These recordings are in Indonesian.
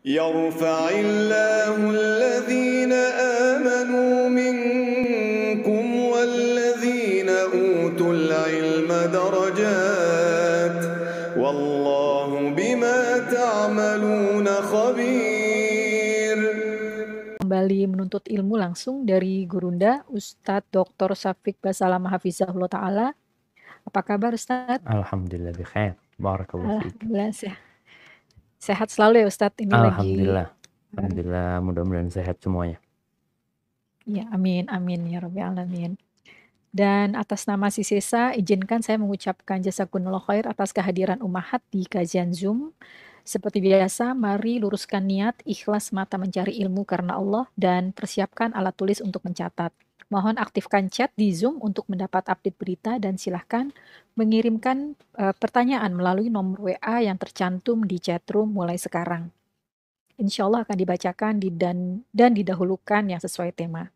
يرفع الله الذين آمنوا منكم والذين أوتوا العلم درجات والله بما تعملون خبير. Kembali menuntut ilmu langsung dari Gurunda, Ustadz Dr. Syafiq Basalam Hafizahullah Ta'ala. Apa kabar Ustadz? Alhamdulillah bikhair. Barakallahu fiik. Alhamdulillah sehat selalu ya Ustadz. Ini Alhamdulillah. Alhamdulillah, mudah-mudahan sehat semuanya. Ya, amin, amin ya Rabbil Alamin. Dan atas nama Sisesa, izinkan saya mengucapkan jazakumullah khair atas kehadiran Ummahat di kajian Zoom. Seperti biasa, mari luruskan niat, ikhlas mata mencari ilmu karena Allah, dan persiapkan alat tulis untuk mencatat. Mohon aktifkan chat di Zoom untuk mendapat update berita dan silahkan mengirimkan pertanyaan melalui nomor WA yang tercantum di chatroom mulai sekarang. Insya Allah akan dibacakan dan didahulukan yang sesuai tema.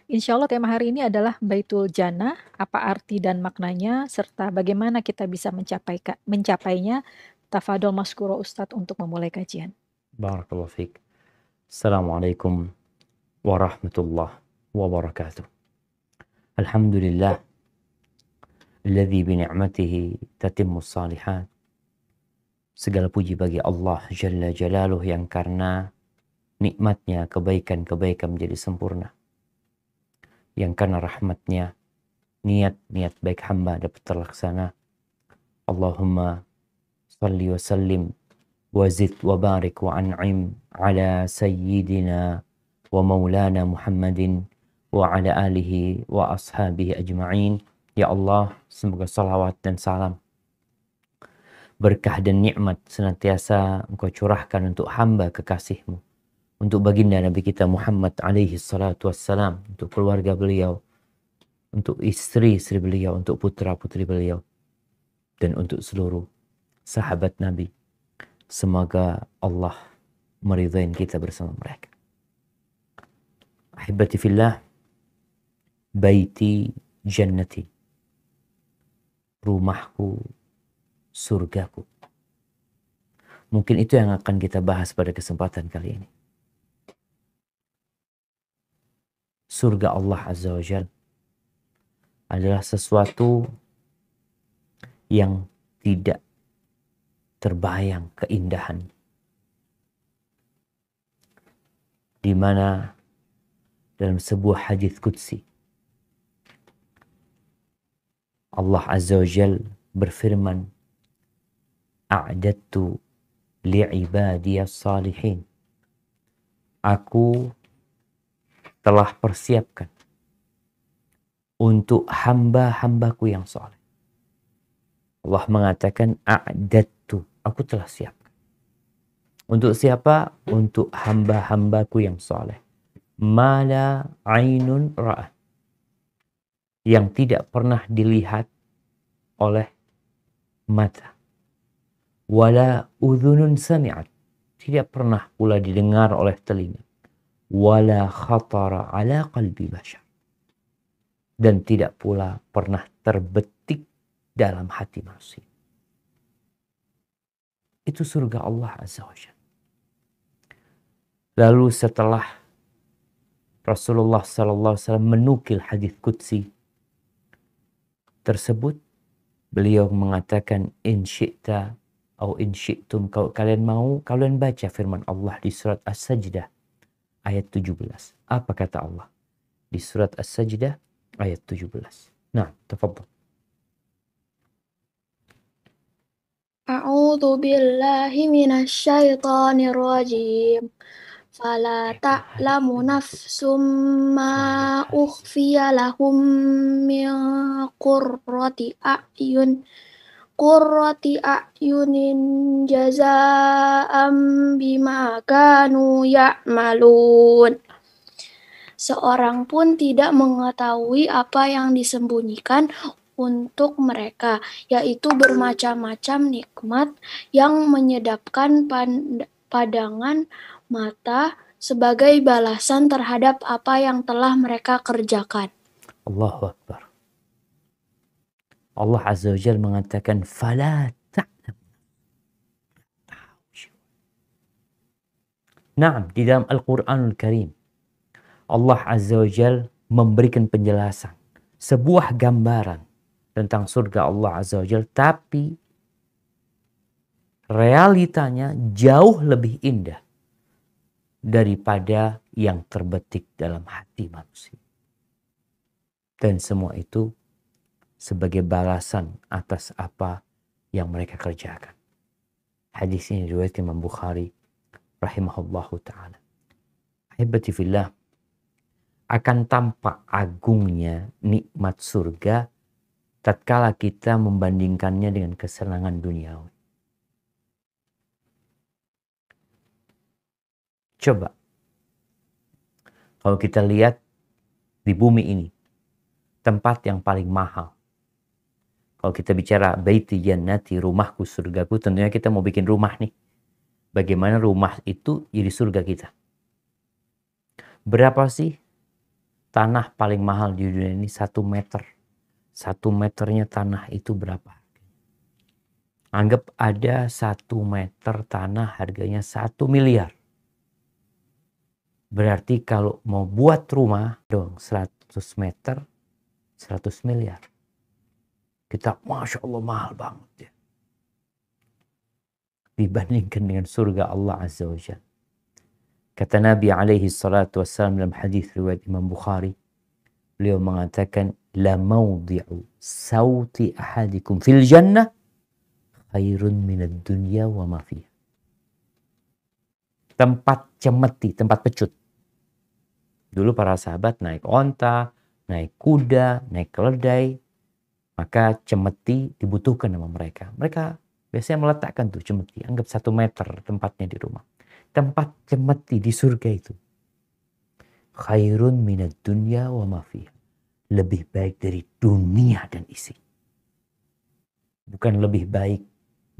Insya Allah tema hari ini adalah Baitul Jannah, apa arti dan maknanya, serta bagaimana kita bisa mencapainya. Tafadol maskuro Ustadz untuk memulai kajian. Barakallahu fiik. Assalamualaikum warahmatullahi wabarakatuh. Alhamdulillah alladzi bi ni'matihi tatimmus shalihat. Segala puji bagi Allah Jalla Jalaluh yang karena nikmatnya kebaikan-kebaikan menjadi sempurna. Yang karena rahmatnya niat-niat baik hamba dapat terlaksana. Allahumma salli wa sallim wa zid wa barik wa an'im ala sayyidina wa maulana Muhammadin wa ala alihi wa ashabihi ajma'in. Ya Allah, semoga salawat dan salam, berkah dan nikmat senantiasa Engkau curahkan untuk hamba kekasih-Mu, untuk baginda Nabi kita Muhammad alaihi salatu wassalam, untuk keluarga beliau, untuk istri-istri beliau, untuk putra-putri beliau, dan untuk seluruh sahabat Nabi. Semoga Allah meridai kita bersama mereka. Ahibati fillah, baiti jannati, rumahku, surgaku. Mungkin itu yang akan kita bahas pada kesempatan kali ini. Surga Allah Azza wa Jalla adalah sesuatu yang tidak terbayang keindahan, di mana dalam sebuah hadits qudsi Allah Azza wa Jalla berfirman, a'dadtu li'ibadiyas salihin. Aku telah persiapkan untuk hamba-hambaku yang saleh. Allah mengatakan a'dadtu, aku telah siapkan. Untuk siapa? Untuk hamba-hambaku yang saleh. Mala ainun ra'at, yang tidak pernah dilihat oleh mata. Wala udhunun sami'at, tidak pernah pula didengar oleh telinga. Wala khatara ala qalbi bashar, dan tidak pula pernah terbetik dalam hati manusia. Itu surga Allah Azza wa Jalla. Lalu setelah Rasulullah SAW menukil hadits qudsi tersebut, beliau mengatakan, in syi'ta atau in syi'tum, kalau kalian mau, kalian baca firman Allah di surat As-Sajdah ayat 17. Apa kata Allah di surat As-Sajdah ayat 17? Nah, tafadhal. A'udzu billahi minasyaitonir rajim. Fala ta'lamu nafsum ma ukhfiya lahum min qurrati a'yunin jazaa'an bima kanu ya'malun. Seorang pun tidak mengetahui apa yang disembunyikan untuk mereka, yaitu bermacam-macam nikmat yang menyedapkan pandangan mata sebagai balasan terhadap apa yang telah mereka kerjakan. Allahu Akbar. Allah Azza wa Jalla mengatakan, fala ta'lam. Nah, di dalam Al-Quranul Karim, Allah Azza wa Jal memberikan penjelasan, sebuah gambaran tentang surga Allah Azza wa Jal, tapi realitanya jauh lebih indah daripada yang terbetik dalam hati manusia. Dan semua itu sebagai balasan atas apa yang mereka kerjakan. Hadis ini diriwayatkan Imam Bukhari rahimahullahu ta'ala. Ahibati fillah, akan tampak agungnya nikmat surga tatkala kita membandingkannya dengan kesenangan duniawi. Coba, kalau kita lihat di bumi ini, tempat yang paling mahal. Kalau kita bicara baiti jannati, rumahku, surgaku, tentunya kita mau bikin rumah nih. Bagaimana rumah itu jadi surga kita? Berapa sih tanah paling mahal di dunia ini? 1 meter. 1 meternya tanah itu berapa? Anggap ada 1 meter tanah harganya 1 miliar. Berarti kalau mau buat rumah dong 100 meter 100 miliar. Kita Masya Allah mahal banget ya. Dibandingkan dengan surga Allah Azza wa Jalla. Kata Nabi alaihi salatu wassalam dalam hadis riwayat Imam Bukhari, beliau mengatakan, la mawdi'u sauti ahadikum fil jannah khairun minad dunya wa ma fiha. Tempat cemeti, tempat pecut. Dulu para sahabat naik onta, naik kuda, naik keledai, maka cemeti dibutuhkan sama mereka. Mereka biasanya meletakkan tuh cemeti, anggap 1 meter tempatnya di rumah. Tempat cemeti di surga itu. Khairun minad dunya wa ma fiha. Lebih baik dari dunia dan isi. Bukan lebih baik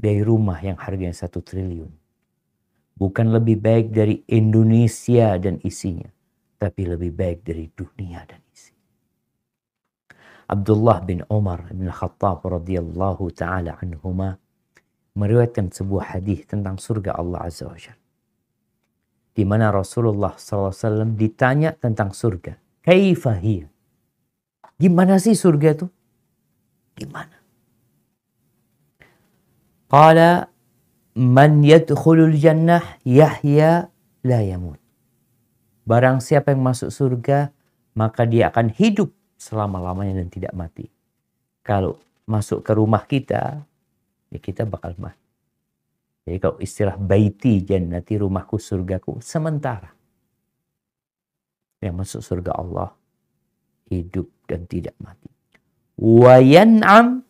dari rumah yang harganya 1 triliun. Bukan lebih baik dari Indonesia dan isinya. Tapi lebih baik dari dunia dan isi. Abdullah bin Umar bin Khattab radhiyallahu ta'ala anhuma meriwayatkan sebuah hadis tentang surga Allah Azza wa Jalla. Di mana Rasulullah SAW ditanya tentang surga. Kaifa hiya? Gimana sih surga itu? Gimana? Qala man yadkhulul jannah yahya la yamut. Barang siapa yang masuk surga, maka dia akan hidup selama-lamanya dan tidak mati. Kalau masuk ke rumah kita, ya kita bakal mati. Jadi kalau istilah baiti jannati, rumahku, surgaku, sementara. Yang masuk surga Allah, hidup dan tidak mati. Wa yan'am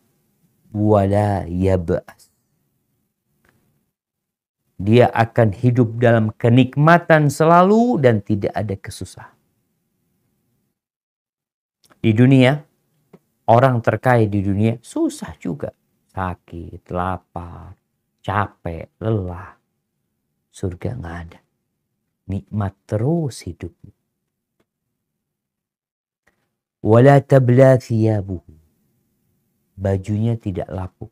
wa la yab'as. Dia akan hidup dalam kenikmatan selalu dan tidak ada kesusahan. Di dunia, orang terkaya di dunia susah juga. Sakit, lapar, capek, lelah. Surga nggak ada. Nikmat terus hidupnya. Wala tabla thiyabuhu. Bajunya tidak lapuk.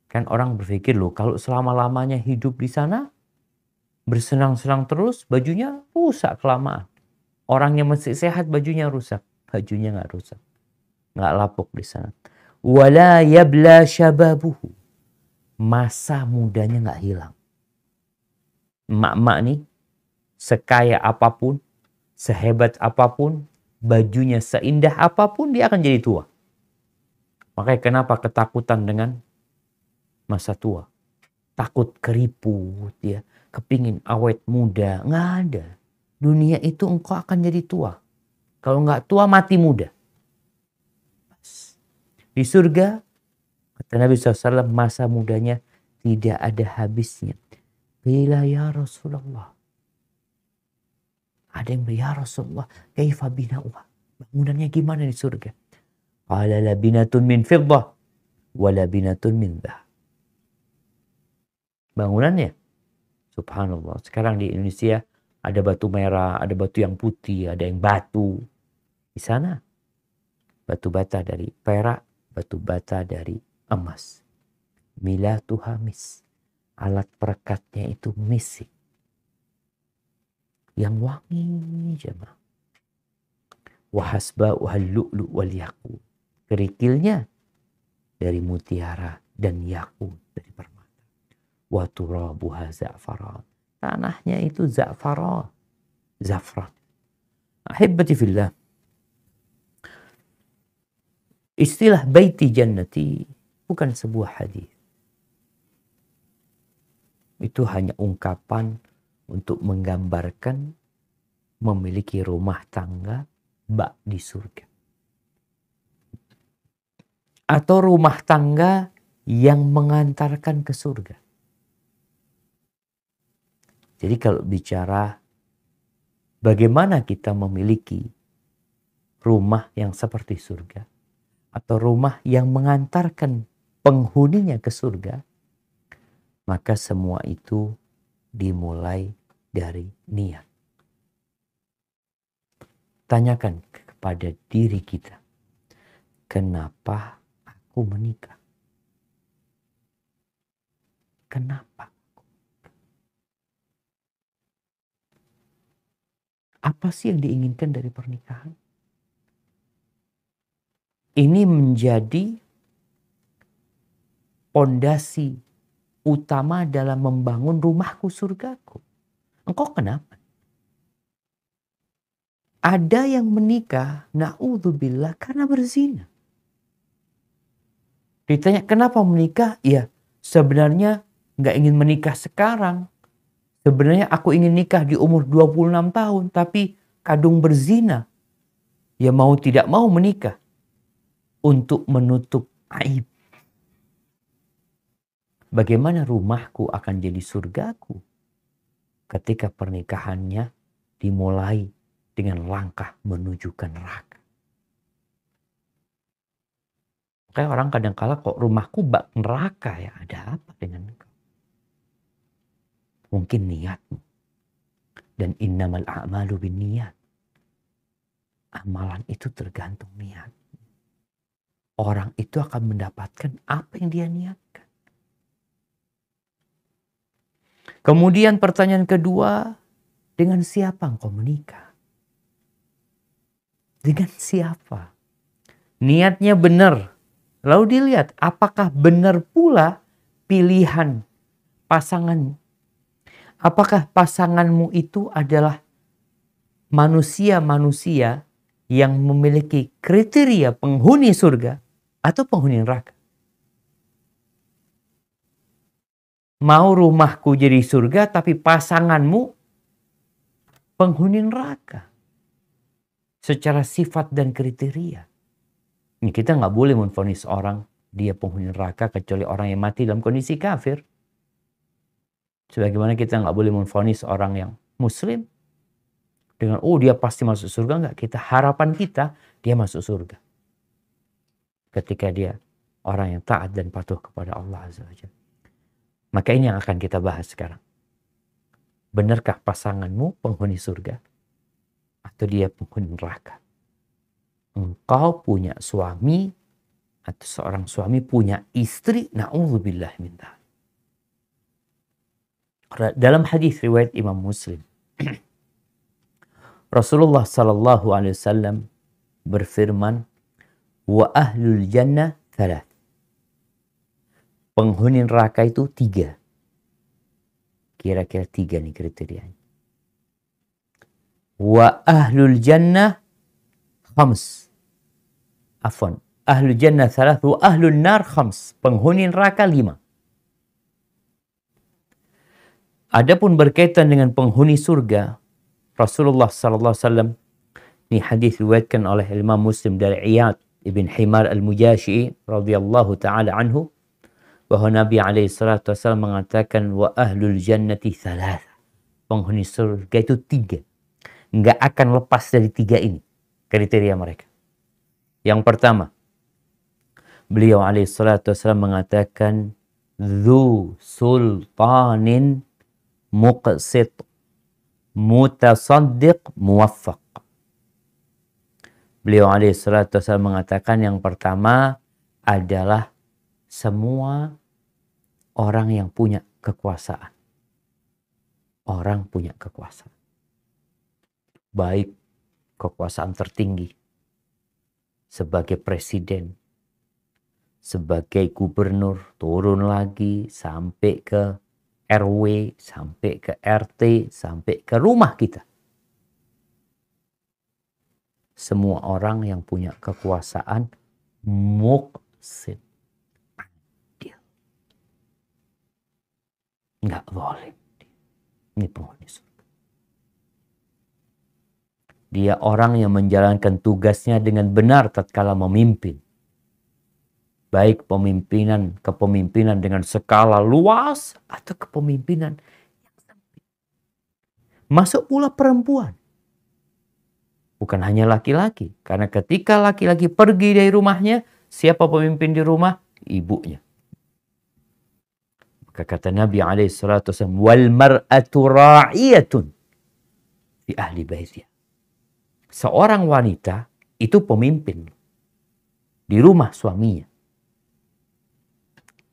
Kan orang berpikir loh, kalau selama-lamanya hidup di sana, bersenang-senang terus, bajunya rusak kelamaan. Orang yang masih sehat bajunya rusak. Bajunya nggak rusak. Nggak lapuk di sana. Wala yabla syababuhu. Masa mudanya nggak hilang. Emak-emak nih, sekaya apapun, sehebat apapun, bajunya seindah apapun, dia akan jadi tua. Makanya kenapa ketakutan dengan masa tua? Takut keriput, ya, kepingin awet muda. Nggak ada. Dunia itu engkau akan jadi tua. Kalau nggak tua, mati muda. Di surga, kata Nabi SAW, masa mudanya tidak ada habisnya. Bila ya Rasulullah. Ada yang ya Rasulullah, kaifa bina'uha? Bangunannya gimana di surga? Qala labinatun min fiddah wa labinatun min dhahab. Bangunannya, subhanallah. Sekarang di Indonesia ada batu merah, ada batu yang putih, ada yang batu. Di sana batu bata dari perak, batu bata dari emas. Milatuha mis. Alat perekatnya itu misik. yang wangi jemaah. Wa hasba'uhal lu'lu' wal yaqut. Kerikilnya dari mutiara dan yakut dari permata. Wa turabuha za'faran. Tanahnya itu za'faran. Zafran. Ahibbati fillah. Istilah baiti jannati bukan sebuah hadis. Itu hanya ungkapan untuk menggambarkan memiliki rumah tangga bak di surga. Atau rumah tangga yang mengantarkan ke surga. Jadi kalau bicara bagaimana kita memiliki rumah yang seperti surga, atau rumah yang mengantarkan penghuninya ke surga, maka semua itu dimulai dari niat. Tanyakan kepada diri kita, kenapa aku menikah? Kenapa? Apa sih yang diinginkan dari pernikahan? Ini menjadi pondasi utama dalam membangun rumahku surgaku. Engkau kenapa? Ada yang menikah, na'udzubillah, karena berzina. Ditanya kenapa menikah? Ya sebenarnya nggak ingin menikah sekarang. Sebenarnya aku ingin nikah di umur 26 tahun. Tapi kadung berzina. Ya mau tidak mau menikah. Untuk menutup aib. Bagaimana rumahku akan jadi surgaku ketika pernikahannya dimulai dengan langkah menuju ke neraka. Kayak orang kadang-kala kok rumahku bak neraka ya, ada apa dengan engkau? Mungkin niatmu. Dan innamal a'malu binniyat. Amalan itu tergantung niat. Orang itu akan mendapatkan apa yang dia niatkan. Kemudian pertanyaan kedua, dengan siapa engkau menikah? Dengan siapa? Niatnya benar. Lalu dilihat apakah benar pula pilihan pasangan. Apakah pasanganmu itu adalah manusia-manusia yang memiliki kriteria penghuni surga atau penghuni neraka? Mau rumahku jadi surga tapi pasanganmu penghuni neraka. Secara sifat dan kriteria. Ini kita nggak boleh memvonis orang dia penghuni neraka kecuali orang yang mati dalam kondisi kafir. Sebagaimana kita nggak boleh memvonis orang yang muslim dengan dia pasti masuk surga. Nggak, kita harapan kita dia masuk surga. Ketika dia orang yang taat dan patuh kepada Allah Azza wa Jalla. Maka ini yang akan kita bahas sekarang. Benarkah pasanganmu penghuni surga? Atau dia penghuni neraka? Engkau punya suami atau seorang suami punya istri, na'udzubillah min dzalik. Dalam hadis riwayat Imam Muslim, Rasulullah sallallahu alaihi wasallam berfirman, "Wa ahlul jannah thalath." Penghuni neraka itu 3. Kira-kira 3 nih kriterianya. Wa ahlul jannah khams. Afwan. Ahlul jannah thalath wa ahlul nar khams. Penghuni neraka 5. Adapun berkaitan dengan penghuni surga, Rasulullah sallallahu alaihi wasallam, ini hadis diriwayatkan oleh Imam Muslim dari Iyad ibn Himar al-Mujashi'i radhiyallahu taala anhu, bahwa Nabi alaihi salatu wasallam mengatakan wa ahlul jannati thalatha. Penghuni surga itu 3. Enggak akan lepas dari 3 ini kriteria mereka. Yang pertama, beliau alaihi salatu wasallam mengatakan dzu sultanin muqsit mutasaddiq muwaffaq. Beliau alaihi salatu wasallam mengatakan yang pertama adalah semua orang yang punya kekuasaan. Orang punya kekuasaan. baik kekuasaan tertinggi, sebagai presiden, sebagai gubernur, turun lagi sampai ke RW, sampai ke RT, sampai ke rumah kita. Semua orang yang punya kekuasaan muqsit, adil, nggak zalim. Ini penghuni surga. Dia orang yang menjalankan tugasnya dengan benar tatkala memimpin. Baik kepemimpinan dengan skala luas atau kepemimpinan yang sempit. Masuk pula perempuan. Bukan hanya laki-laki. Karena ketika laki-laki pergi dari rumahnya, siapa pemimpin di rumah? Ibunya. Maka kata Nabi SAW, wal mar'atu ra'iyatun fi ahli baitiha. Seorang wanita itu pemimpin di rumah suaminya.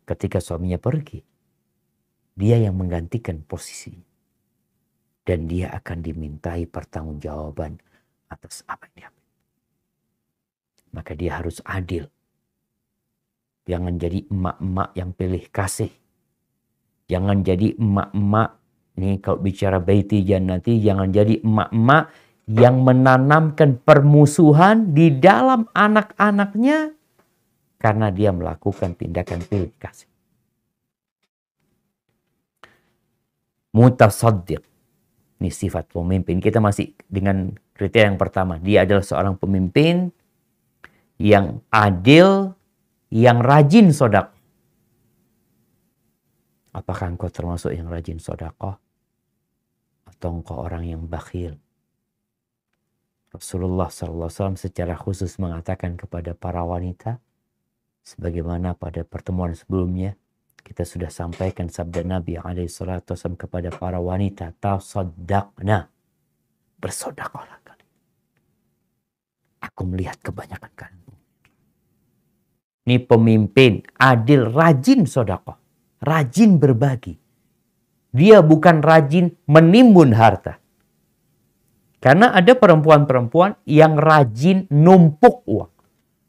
Ketika suaminya pergi, dia yang menggantikan posisinya. Dan dia akan dimintai pertanggungjawaban atas apa yang dia ambil. Maka dia harus adil. Jangan jadi emak-emak yang pilih kasih. Jangan jadi emak-emak, nih kalau bicara baiti jannati, jangan jadi emak-emak yang menanamkan permusuhan di dalam anak-anaknya karena dia melakukan tindakan pilih kasih. Mutasaddiq. Ini sifat pemimpin. Kita masih dengan kriteria yang pertama. Dia adalah seorang pemimpin yang adil, yang rajin sedekah. Apakah engkau termasuk yang rajin sedekah? Atau engkau orang yang bakhil? Rasulullah SAW secara khusus mengatakan kepada para wanita, sebagaimana pada pertemuan sebelumnya, kita sudah sampaikan sabda Nabi SAW kepada para wanita, tasaddaqna, bersodakahlah kalian. Aku melihat kebanyakan kalian. Ini pemimpin adil, rajin sedekah, rajin berbagi. Dia bukan rajin menimbun harta. Karena ada perempuan-perempuan yang rajin numpuk uang.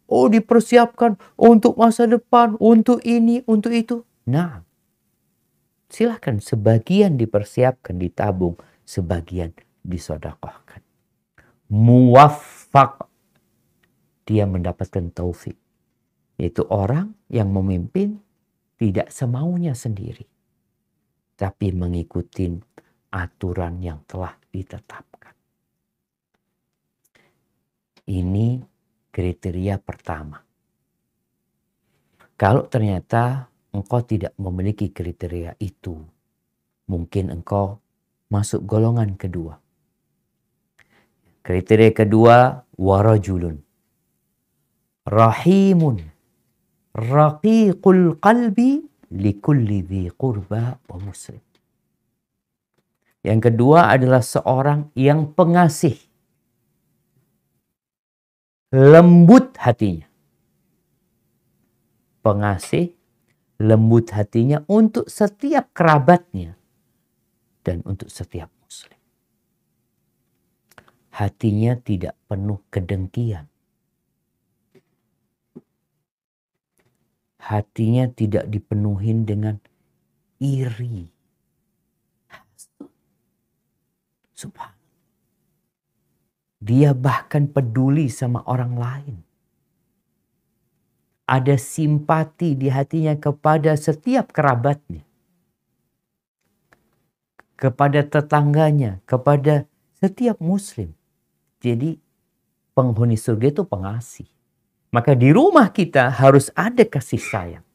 Oh, dipersiapkan untuk masa depan, untuk ini, untuk itu. Nah, silahkan sebagian dipersiapkan, ditabung, sebagian disedekahkan. Muwaffaq, dia mendapatkan taufik. Yaitu orang yang memimpin tidak semaunya sendiri, tapi mengikuti aturan yang telah ditetapkan. Ini kriteria pertama. Kalau ternyata engkau tidak memiliki kriteria itu, mungkin engkau masuk golongan kedua. Kriteria kedua, warajulun rahimun raqiqul qalbi likulli dhi qurba wa muslim. Yang kedua adalah seorang yang pengasih, lembut hatinya. Pengasih, lembut hatinya untuk setiap kerabatnya dan untuk setiap muslim. Hatinya tidak penuh kedengkian. Hatinya tidak dipenuhi dengan iri. Subhanallah. Dia bahkan peduli sama orang lain. Ada simpati di hatinya kepada setiap kerabatnya. Kepada tetangganya, kepada setiap muslim. Jadi penghuni surga itu pengasih. Maka di rumah kita harus ada kasih sayang.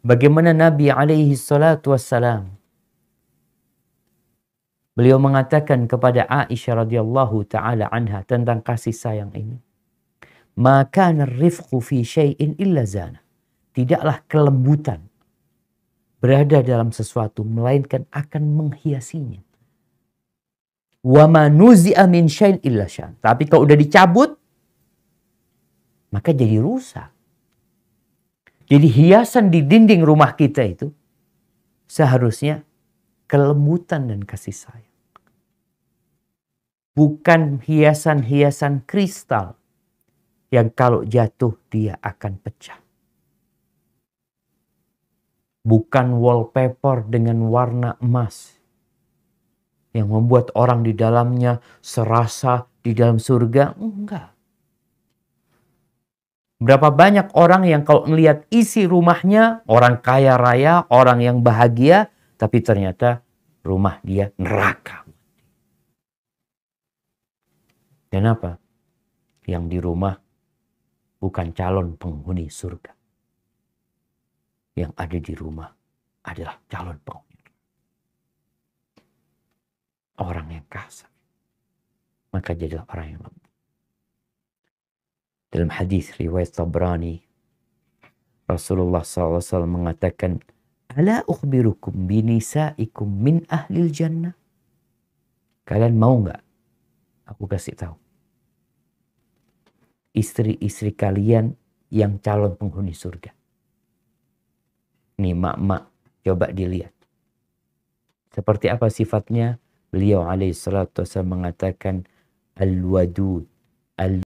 Bagaimana Nabi SAW, beliau mengatakan kepada Aisyah radhiyallahu ta'ala anha tentang kasih sayang ini. Maka rifqu fi syai'in illa zana. Tidaklah kelembutan berada dalam sesuatu melainkan akan menghiasinya. Wa ma nuzi'a min syai'in illa syan. Tapi kalau udah dicabut, maka jadi rusak. Jadi hiasan di dinding rumah kita itu seharusnya kelembutan dan kasih sayang. bukan hiasan-hiasan kristal yang kalau jatuh dia akan pecah. Bukan wallpaper dengan warna emas yang membuat orang di dalamnya serasa di dalam surga. Enggak. Berapa banyak orang yang kalau melihat isi rumahnya, orang kaya raya, orang yang bahagia, tapi ternyata rumah dia neraka. Dan apa? Yang di rumah bukan calon penghuni surga. Yang ada di rumah adalah calon penghuni. Orang yang kasar. Maka jadilah orang yang lembut. Dalam hadis riwayat Tabrani, Rasulullah SAW mengatakan, "Ala ukhbirukum binisaikum min ahlil jannah?" Kalian mau nggak aku kasih tahu istri-istri kalian yang calon penghuni surga? Nih mak-mak, coba dilihat. Seperti apa sifatnya? Beliau alaihi salatu wasallam mengatakan, al-wadud,